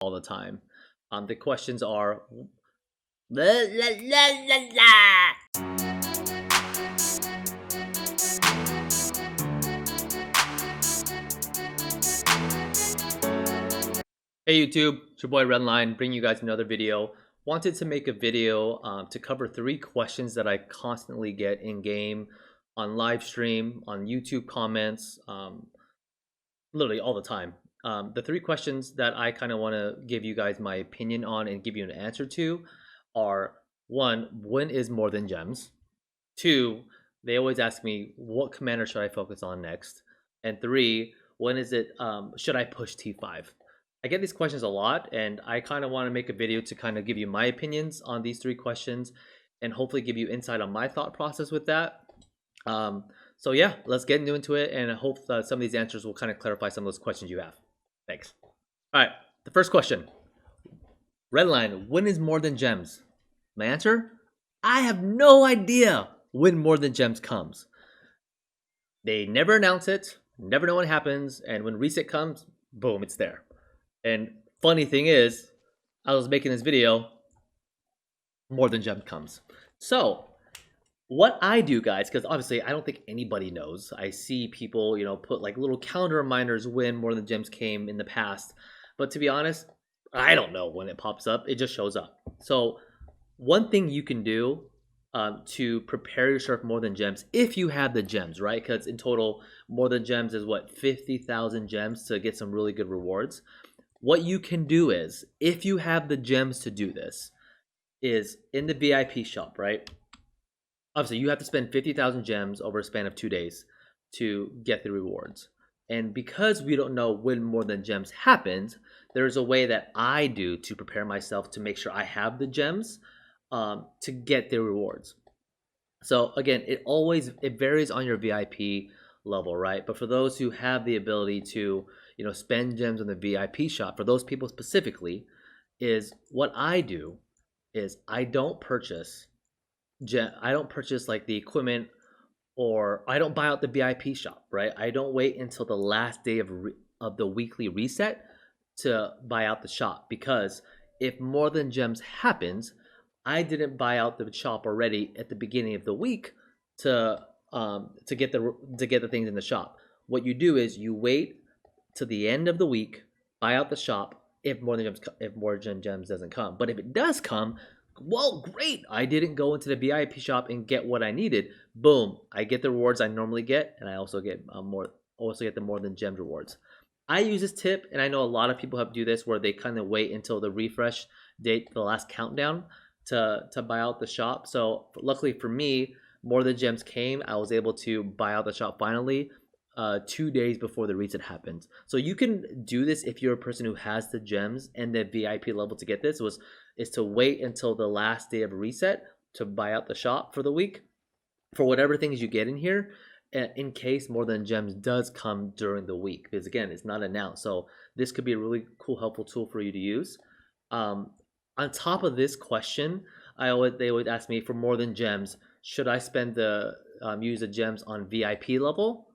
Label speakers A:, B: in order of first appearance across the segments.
A: all the time. The questions are la, la, la, la, la. Hey YouTube, it's your boy Redline, bringing you guys another video. Wanted to make a video to cover 3 questions that I constantly get in game, on live stream, on YouTube comments, literally all the time. The 3 questions that I kind of want to give you guys my opinion on and give you an answer to are: 1, when is more than gems? 2, they always ask me what commander should I focus on next? And 3, when is it should I push T5? I get these questions a lot, and I kind of want to make a video to kind of give you my opinions on these 3 questions and hopefully give you insight on my thought process with that. So yeah, let's get into it, and I hope that some of these answers will kind of clarify some of those questions you have. Thanks. All right, the first question. Redline, when is more than gems? My answer? I have no idea when more than gems comes. They never announce it, never know when it happens, and when reset comes, boom, it's there. And funny thing is, I was making this video, more than gem comes. So what I do, guys, because obviously I don't think anybody knows. I see people, put like little calendar reminders when more than gems came in the past. But to be honest, I don't know when it pops up. It just shows up. So one thing you can do to prepare yourself more than gems, if you have the gems, right? Because in total, more than gems is what, 50,000 gems to get some really good rewards. What you can do is, if you have the gems to do this, is in the VIP shop, right? Obviously, you have to spend 50,000 gems over a span of 2 days to get the rewards. And because we don't know when more than gems happens, there's a way that I do to prepare myself to make sure I have the gems to get the rewards. So again, it varies on your VIP level, right? But for those who have the ability to, spend gems on the VIP shop, for those people specifically, is what I do is I don't purchase like the equipment, or I don't buy out the VIP shop, right? I don't wait until the last day of the weekly reset to buy out the shop, because if more than gems happens, I didn't buy out the shop already at the beginning of the week to get the things in the shop. What you do is you wait to the end of the week, buy out the shop if more than gems doesn't come. But if it does come, well, great! I didn't go into the VIP shop and get what I needed. Boom! I get the rewards I normally get, and I also get the more than gems rewards. I use this tip, and I know a lot of people have do this, where they kind of wait until the refresh date, the last countdown, to buy out the shop. So luckily for me, more than gems came. I was able to buy out the shop finally 2 days before the reset happens. So you can do this if you're a person who has the gems and the VIP level to get this. Is to wait until the last day of reset to buy out the shop for the week for whatever things you get in here, in case more than gems does come during the week, because again, it's not announced. So this could be a really cool, helpful tool for you to use. On top of this question, they always ask me, for more than gems, should I spend use the gems on VIP level,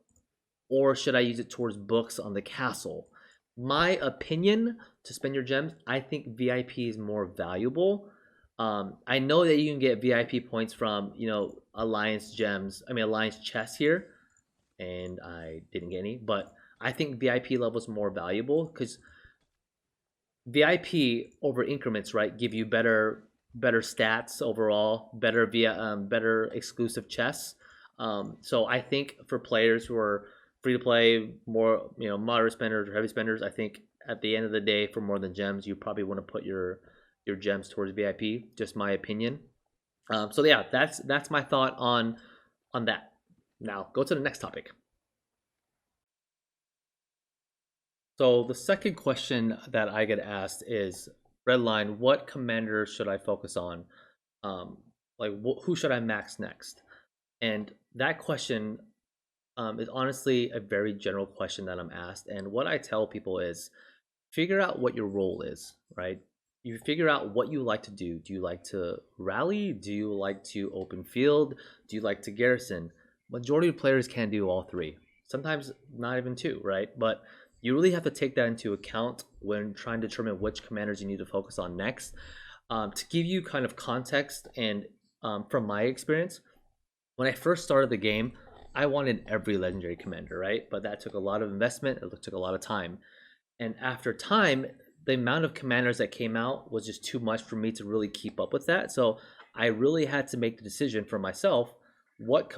A: or should I use it towards books on the castle? My opinion, to spend your gems, I think VIP is more valuable. I know that you can get VIP points from Alliance chests here, and I didn't get any, but I think VIP level is more valuable, because VIP over increments, right, give you better stats overall, better exclusive chests. So I think for players who are free to play, more moderate spenders or heavy spenders, I think at the end of the day, for more than gems, you probably want to put your gems towards VIP. Just my opinion. So yeah, that's my thought on that. Now go to the next topic. So the second question that I get asked is, Redline, what commander should I focus on? Who should I max next? And that question is honestly a very general question that I'm asked. And what I tell people is, figure out what your role is, right? You figure out what you like to do. Do you like to rally? Do you like to open field? Do you like to garrison? Majority of players can do all 3. Sometimes not even 2, right? But You really have to take that into account when trying to determine which commanders you need to focus on next. To give you kind of context and from my experience, when I first started the game, I wanted every legendary commander, right? But that took a lot of investment, it took a lot of time. And after time, the amount of commanders that came out was just too much for me to really keep up with that. So I really had to make the decision for myself, what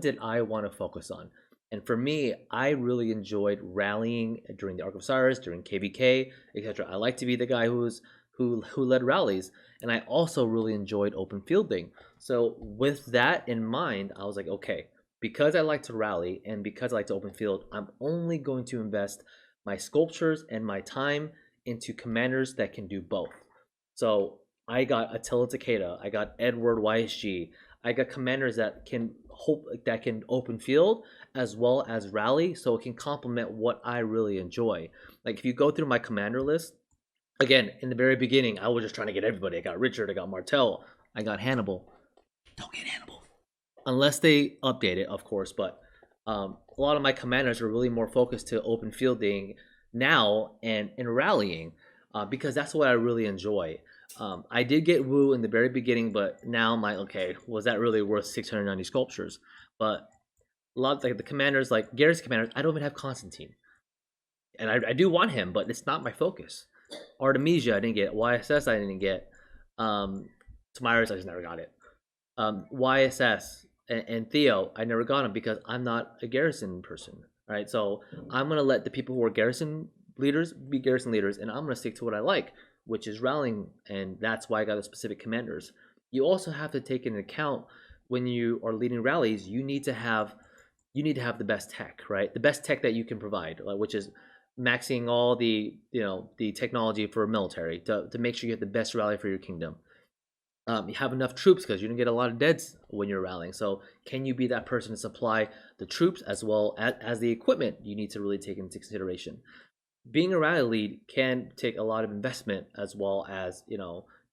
A: did I want to focus on? And for me, I really enjoyed rallying during the Arc of Osiris, during KVK, etc. I like to be the guy who led rallies, and I also really enjoyed open fielding. So with that in mind, I was like, okay, because I like to rally and because I like to open field, I'm only going to invest my sculptures and my time into commanders that can do both. So I got Attila Takeda, I got Edward YSG, I got commanders that can open field as well as rally, so it can complement what I really enjoy. Like if you go through my commander list, again in the very beginning, I was just trying to get everybody. I got Richard, I got Martel, I got Hannibal. Don't get Hannibal unless they update it, of course. But a lot of my commanders are really more focused to open fielding now and in rallying because that's what I really enjoy. I did get Wu in the very beginning, but now I'm like, okay, was that really worth 690 sculptures? But a lot of like the commanders, like Garrett's commanders, I don't even have Constantine, and I do want him, but it's not my focus. Artemisia, I didn't get. YSS, I didn't get. Tamiris, I just never got it. YSS and Theo, I never got them because I'm not a garrison person, right? So I'm gonna let the people who are garrison leaders be garrison leaders, and I'm gonna stick to what I like, which is rallying, and that's why I got the specific commanders. You also have to take into account when you are leading rallies, you need to have the best tech, right? The best tech that you can provide, which is maxing all the technology for military to make sure you get the best rally for your kingdom. You have enough troops because you don't get a lot of deads when you're rallying. So can you be that person to supply the troops as well as the equipment you need to really take into consideration? Being a rally lead can take a lot of investment as well as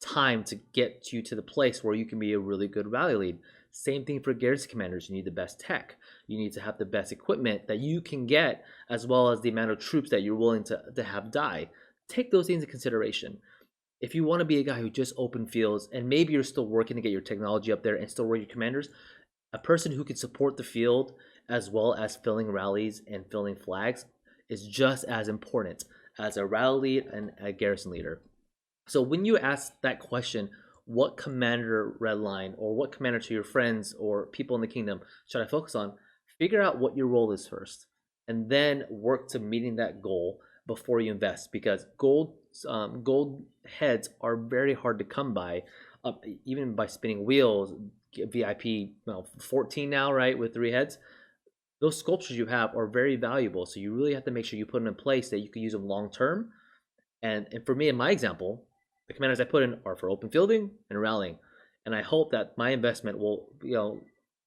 A: time to get you to the place where you can be a really good rally lead. Same thing for garrison commanders. You need the best tech. You need to have the best equipment that you can get, as well as the amount of troops that you're willing to have die. Take those things into consideration. If you want to be a guy who just open fields and maybe you're still working to get your technology up there and still work your commanders, a person who can support the field as well as filling rallies and filling flags is just as important as a rally lead and a garrison leader. So when you ask that question, what commander red line or what commander to your friends or people in the kingdom should I focus on? Figure out what your role is first, and then work to meeting that goal before you invest. Because gold heads are very hard to come by, even by spinning wheels. VIP 14 now, right, with 3 heads. Those sculptures you have are very valuable, so you really have to make sure you put them in place that you can use them long term. And for me, in my example, the commanders I put in are for open fielding and rallying, and I hope that my investment will go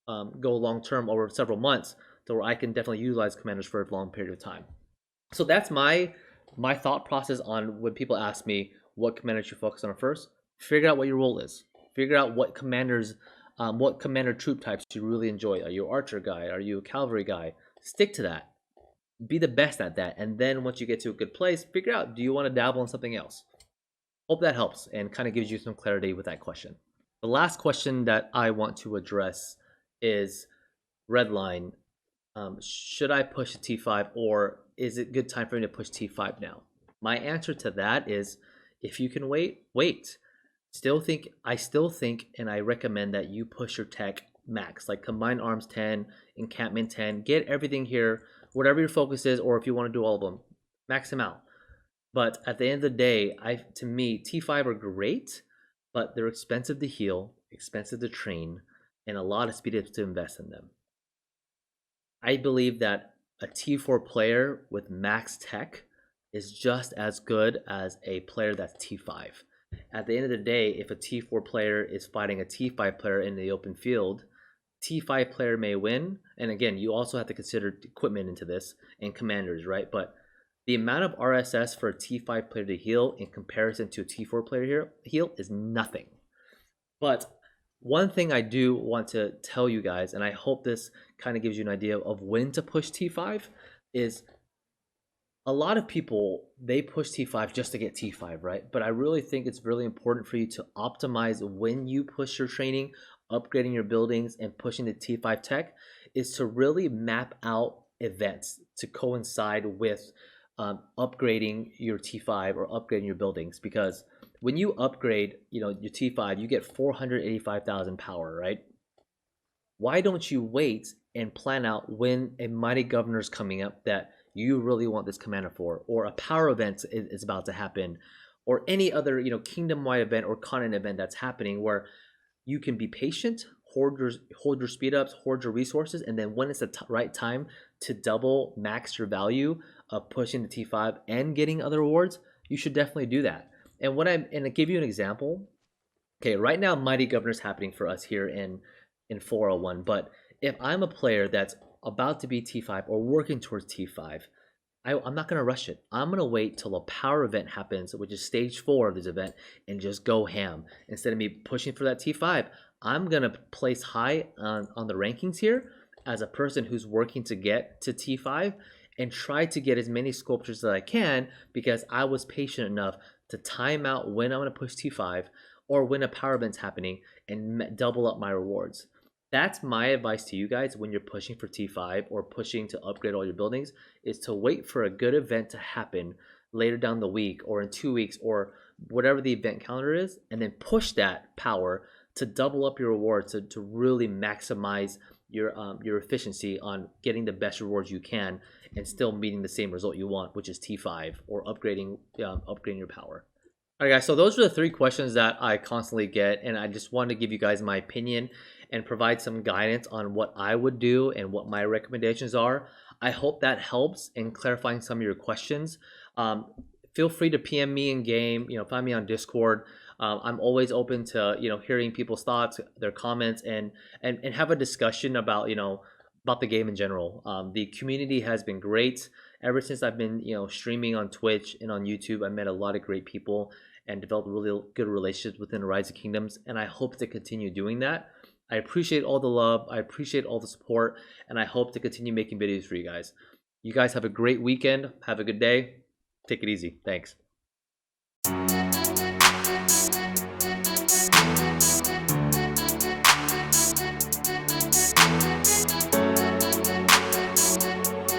A: long term over several months, to where I can definitely utilize commanders for a long period of time. So that's my thought process on when people ask me what commanders you focus on first. Figure out what your role is. Figure out what commander troop types you really enjoy. Are you an archer guy? Are you a cavalry guy? Stick to that. Be the best at that, and then once you get to a good place, figure out, do you want to dabble in something else? Hope that helps and kind of gives you some clarity with that question. The last question that I want to address is Redline. Should I push T5, or is it good time for me to push T5 now? My answer to that is, if you can wait, wait. I still think and I recommend that you push your tech max, like combined arms 10, encampment 10, get everything here, whatever your focus is, or if you want to do all of them, max them out. But at the end of the day, to me, T5 are great, but they're expensive to heal, expensive to train, and a lot of speed ups to invest in them. I believe that a T4 player with max tech is just as good as a player that's T5. At the end of the day, if a T4 player is fighting a T5 player in the open field, T5 player may win. And again, you also have to consider equipment into this and commanders, right? But the amount of RSS for a T5 player to heal in comparison to a T4 player here heal is nothing. But one thing I do want to tell you guys, and I hope this kind of gives you an idea of when to push T5, is a lot of people, they push T5 just to get T5, right? But I really think it's really important for you to optimize when you push your training, upgrading your buildings, and pushing the T5 tech, is to really map out events to coincide with upgrading your T5 or upgrading your buildings. Because when you upgrade, your T5, you get 485,000 power, right? Why don't you wait and plan out when a mighty governor is coming up that you really want this commander for, or a power event is about to happen, or any other kingdom-wide event or continent event that's happening, where you can be patient, hold your speed ups, hoard your resources, and then when it's the right time to double max your value of pushing the T5 and getting other rewards, you should definitely do that. And to give you an example, okay, right now Mighty Governor's happening for us here in 401, but if I'm a player that's about to be T5 or working towards T5, I'm not going to rush it. I'm going to wait till a power event happens, which is stage 4 of this event, and just go ham. Instead of me pushing for that T5, I'm going to place high on the rankings here as a person who's working to get to T5 and try to get as many sculptures as I can, because I was patient enough to time out when I'm going to push T5 or when a power event's happening and double up my rewards. That's my advice to you guys when you're pushing for T5 or pushing to upgrade all your buildings, is to wait for a good event to happen later down the week or in 2 weeks or whatever the event calendar is, and then push that power to double up your rewards to really maximize your efficiency on getting the best rewards you can and still meeting the same result you want, which is T5 or upgrading your power. All right, guys, so those are the 3 questions that I constantly get, and I just wanted to give you guys my opinion and provide some guidance on what I would do and what my recommendations are. I hope that helps in clarifying some of your questions. Feel free to PM me in game, find me on Discord. I'm always open to hearing people's thoughts, their comments, and have a discussion about about the game in general. The community has been great ever since I've been streaming on Twitch and on YouTube. I met a lot of great people and developed really good relationships within Rise of Kingdoms, and I hope to continue doing that. I appreciate all the love, I appreciate all the support, and I hope to continue making videos for you guys. You guys have a great weekend, have a good day, take it easy, thanks.